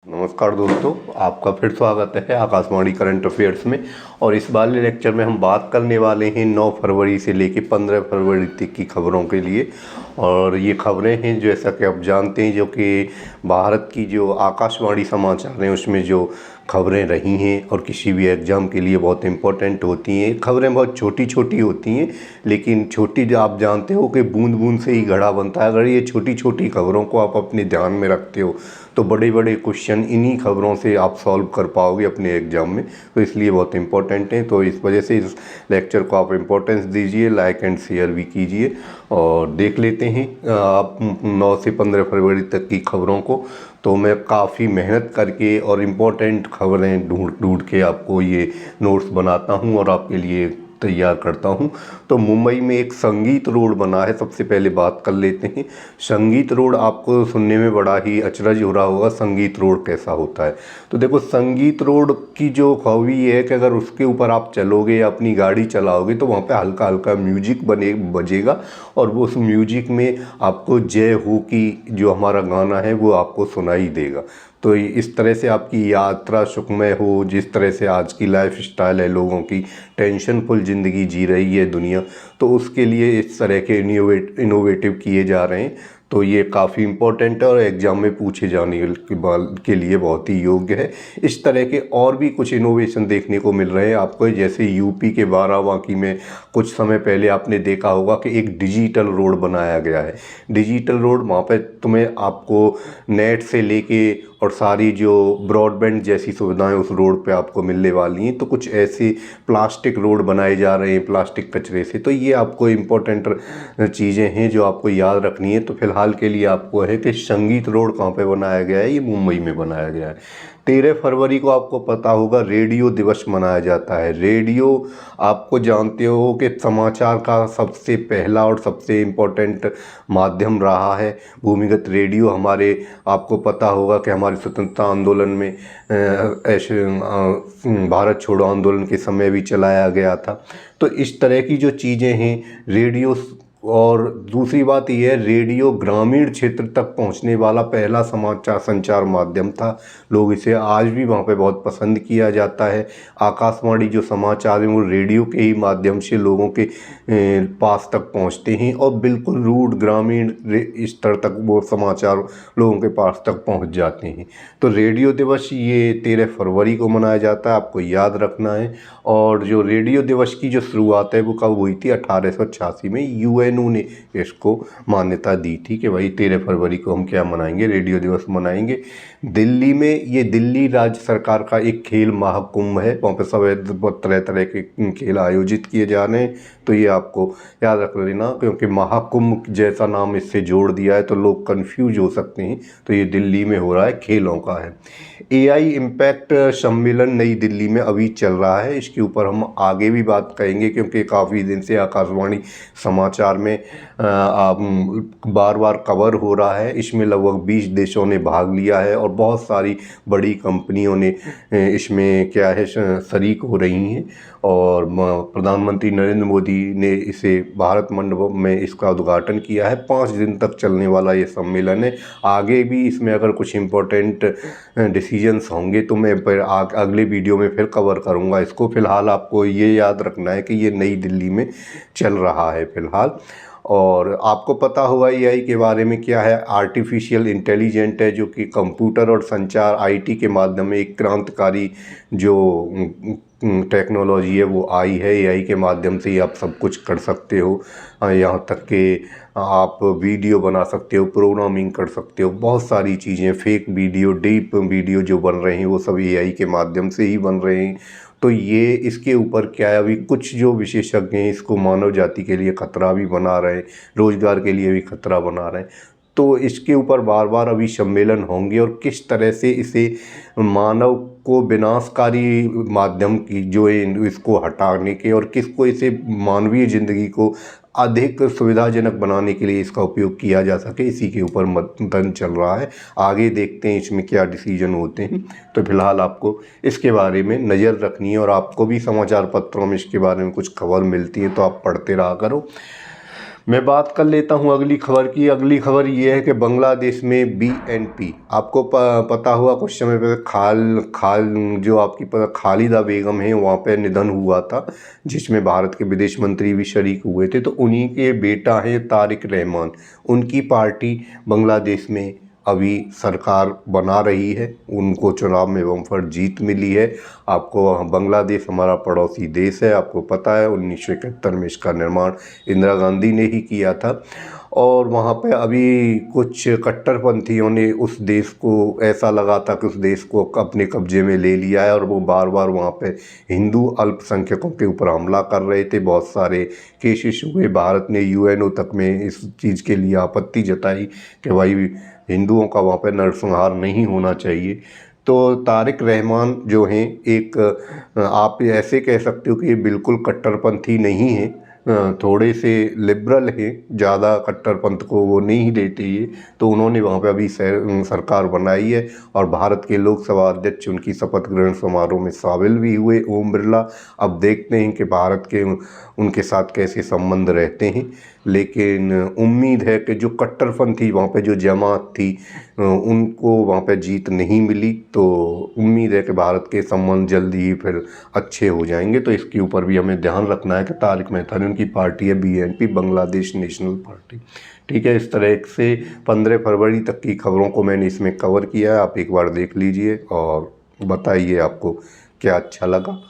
नमस्कार दोस्तों, आपका फिर स्वागत है आकाशवाणी करंट अफेयर्स में। और इस वाले लेक्चर में हम बात करने वाले हैं 9 फरवरी से लेकर 15 फरवरी तक की खबरों के लिए। और ये खबरें हैं जैसा कि आप जानते हैं, जो कि भारत की जो आकाशवाणी समाचार हैं उसमें जो खबरें रही हैं और किसी भी एग्ज़ाम के लिए बहुत इम्पोर्टेंट होती हैं। खबरें बहुत छोटी छोटी होती हैं, लेकिन छोटी जो आप जानते हो कि बूंद बूंद से ही घड़ा बनता है। अगर ये छोटी छोटी खबरों को आप अपने ध्यान में रखते हो तो बड़े बड़े क्वेश्चन इन्हीं खबरों से आप सॉल्व कर पाओगे अपने एग्ज़ाम में। तो इसलिए बहुत इंपॉर्टेंट है। तो इस वजह से इस लेक्चर को आप इम्पोर्टेंस दीजिए, लाइक एंड शेयर भी कीजिए। और देख लेते हैं आप 9 से 15 फरवरी तक की खबरों को। तो मैं काफ़ी मेहनत करके और इम्पोर्टेंट खबरें ढूंढ के आपको ये नोट्स बनाता हूँ और आपके लिए तैयार करता हूँ। तो मुंबई में एक संगीत रोड बना है, सबसे पहले बात कर लेते हैं। संगीत रोड आपको सुनने में बड़ा ही अचरज हो रहा होगा, संगीत रोड कैसा होता है। तो देखो, संगीत रोड की जो खूबी है कि अगर उसके ऊपर आप चलोगे या अपनी गाड़ी चलाओगे तो वहाँ पे हल्का हल्का म्यूजिक बजेगा और वो उस म्यूजिक में आपको जय हो की जो हमारा गाना है वो आपको सुनाई देगा। तो इस तरह से आपकी यात्रा सुखमय हो। जिस तरह से आज की लाइफ स्टाइल है, लोगों की टेंशनफुल ज़िंदगी जी रही है दुनिया, तो उसके लिए इस तरह के इनोवेटिव किए जा रहे हैं। तो ये काफ़ी इम्पोर्टेंट है और एग्ज़ाम में पूछे जाने के लिए बहुत ही योग्य है। इस तरह के और भी कुछ इनोवेशन देखने को मिल रहे हैं आपको, जैसे यूपी के बाराबंकी में कुछ समय पहले आपने देखा होगा कि एक डिजिटल रोड बनाया गया है। डिजिटल रोड वहाँ पे तुम्हें आपको नेट से लेके और सारी जो ब्रॉडबैंड जैसी सुविधाएं उस रोड पे आपको मिलने वाली हैं। तो कुछ ऐसे प्लास्टिक रोड बनाए जा रहे हैं प्लास्टिक कचरे से। तो ये आपको इम्पोर्टेंट चीज़ें हैं जो आपको याद रखनी है। तो फिलहाल के लिए आपको है कि संगीत रोड कहाँ पे बनाया गया है, ये मुंबई में बनाया गया है। 13 फरवरी को आपको पता होगा रेडियो दिवस मनाया जाता है। रेडियो आपको जानते हो कि समाचार का सबसे पहला और सबसे इम्पोर्टेंट माध्यम रहा है। भूमिगत रेडियो हमारे, आपको पता होगा कि हमारे स्वतंत्रता आंदोलन में ऐसे भारत छोड़ो आंदोलन के समय भी चलाया गया था। तो इस तरह की जो चीज़ें हैं रेडियो। और दूसरी बात यह है, रेडियो ग्रामीण क्षेत्र तक पहुंचने वाला पहला समाचार संचार माध्यम था। लोग इसे आज भी वहाँ पे बहुत पसंद किया जाता है। आकाशवाणी जो समाचार हैं वो रेडियो के ही माध्यम से लोगों के पास तक पहुँचते हैं और बिल्कुल रूट ग्रामीण स्तर तक वो समाचार लोगों के पास तक पहुँच जाते हैं। तो रेडियो दिवस ये 13 फरवरी को मनाया जाता है, आपको याद रखना है। और जो रेडियो दिवस की जो शुरुआत है वो कब हुई थी, 1886 में यूएनओ ने इसको मान्यता दी थी कि भाई 13 फरवरी को हम क्या मनाएंगे, रेडियो दिवस मनाएंगे। दिल्ली में ये दिल्ली राज्य सरकार का एक खेल महाकुंभ है, वहाँ पे सब तरह तरह के खेल आयोजित किए जा रहे हैं। तो ये आपको याद रख लेना, क्योंकि महाकुंभ जैसा नाम इससे जोड़ दिया है तो लोग कंफ्यूज हो सकते हैं। तो ये दिल्ली में हो रहा है, खेलों का है। एआई इम्पैक्ट सम्मेलन नई दिल्ली में अभी चल रहा है, इसके ऊपर हम आगे भी बात करेंगे क्योंकि काफ़ी दिन से आकाशवाणी समाचार में बार बार कवर हो रहा है। इसमें लगभग 20 देशों ने भाग लिया है और बहुत सारी बड़ी कंपनियों ने इसमें क्या है शरीक हो रही हैं। और प्रधानमंत्री नरेंद्र मोदी ने इसे भारत मंडप में इसका उद्घाटन किया है। 5 दिन तक चलने वाला ये सम्मेलन है। आगे भी इसमें अगर कुछ इम्पोर्टेंट डिसीजंस होंगे तो मैं फिर अगले वीडियो में फिर कवर करूँगा इसको। फ़िलहाल आपको ये याद रखना है कि ये नई दिल्ली में चल रहा है फ़िलहाल। और आपको पता होगा एआई के बारे में क्या है, आर्टिफिशियल इंटेलिजेंट है जो कि कंप्यूटर और संचार आईटी के माध्यम में एक क्रांतिकारी जो टेक्नोलॉजी है वो आई है। एआई के माध्यम से ही आप सब कुछ कर सकते हो, यहाँ तक कि आप वीडियो बना सकते हो, प्रोग्रामिंग कर सकते हो, बहुत सारी चीज़ें। फेक वीडियो, डीप वीडियो जो बन रहे हैं वो सब एआई के माध्यम से ही बन रहे हैं। तो ये इसके ऊपर क्या है, अभी कुछ जो विशेषज्ञ हैं इसको मानव जाति के लिए खतरा भी बना रहे हैं, रोजगार के लिए भी खतरा बना रहे हैं। तो इसके ऊपर बार बार अभी सम्मेलन होंगे और किस तरह से इसे मानव को विनाशकारी माध्यम की जो है इसको हटाने के और किसको इसे मानवीय ज़िंदगी को अधिक सुविधाजनक बनाने के लिए इसका उपयोग किया जा सके, इसी के ऊपर मंथन चल रहा है। आगे देखते हैं इसमें क्या डिसीजन होते हैं। तो फिलहाल आपको इसके बारे में नज़र रखनी है और आपको भी समाचार पत्रों में इसके बारे में कुछ खबर मिलती है तो आप पढ़ते रहा करो। मैं बात कर लेता हूं अगली खबर की। अगली खबर ये है कि बांग्लादेश में बीएनपी, आपको पता हुआ कुछ समय पहले खाल जो आपकी खालिदा बेगम है वहाँ पे निधन हुआ था, जिसमें भारत के विदेश मंत्री भी शरीक हुए थे। तो उन्हीं के बेटा हैं तारिक रहमान, उनकी पार्टी बांग्लादेश में अभी सरकार बना रही है, उनको चुनाव में बम्पर जीत मिली है। आपको बांग्लादेश हमारा पड़ोसी देश है, आपको पता है 1971 में इसका निर्माण इंदिरा गांधी ने ही किया था। और वहाँ पे अभी कुछ कट्टरपंथियों ने उस देश को, ऐसा लगा था कि उस देश को अपने कब्जे में ले लिया है, और वो बार बार वहाँ पे हिंदू अल्पसंख्यकों के ऊपर हमला कर रहे थे। बहुत सारे केसेस हुए, भारत ने यूएनओ तक में इस चीज़ के लिए आपत्ति जताई कि भाई हिंदुओं का वहाँ पे नरसंहार नहीं होना चाहिए। तो तारिक रहमान जो हैं एक, आप ऐसे कह सकते हो कि ये बिल्कुल कट्टरपंथी नहीं है, थोड़े से लिबरल हैं, ज़्यादा कट्टरपंथ को वो नहीं देते ये। तो उन्होंने वहाँ पे अभी सरकार बनाई है, और भारत के लोकसभा अध्यक्ष उनकी शपथ ग्रहण समारोह में शामिल भी हुए, ओम बिरला। अब देखते हैं कि भारत के उनके साथ कैसे संबंध रहते हैं। लेकिन उम्मीद है कि जो कट्टरपंथी वहाँ पे जो जमात थी, उनको वहाँ पे जीत नहीं मिली। तो उम्मीद है कि भारत के संबंध जल्दी ही फिर अच्छे हो जाएंगे। तो इसके ऊपर भी हमें ध्यान रखना है कि तारिक मेहता ने, उनकी पार्टी है बीएनपी, बांग्लादेश नेशनल पार्टी। ठीक है, इस तरह से 15 फरवरी तक की खबरों को मैंने इसमें कवर किया है। आप एक बार देख लीजिए और बताइए आपको क्या अच्छा लगा।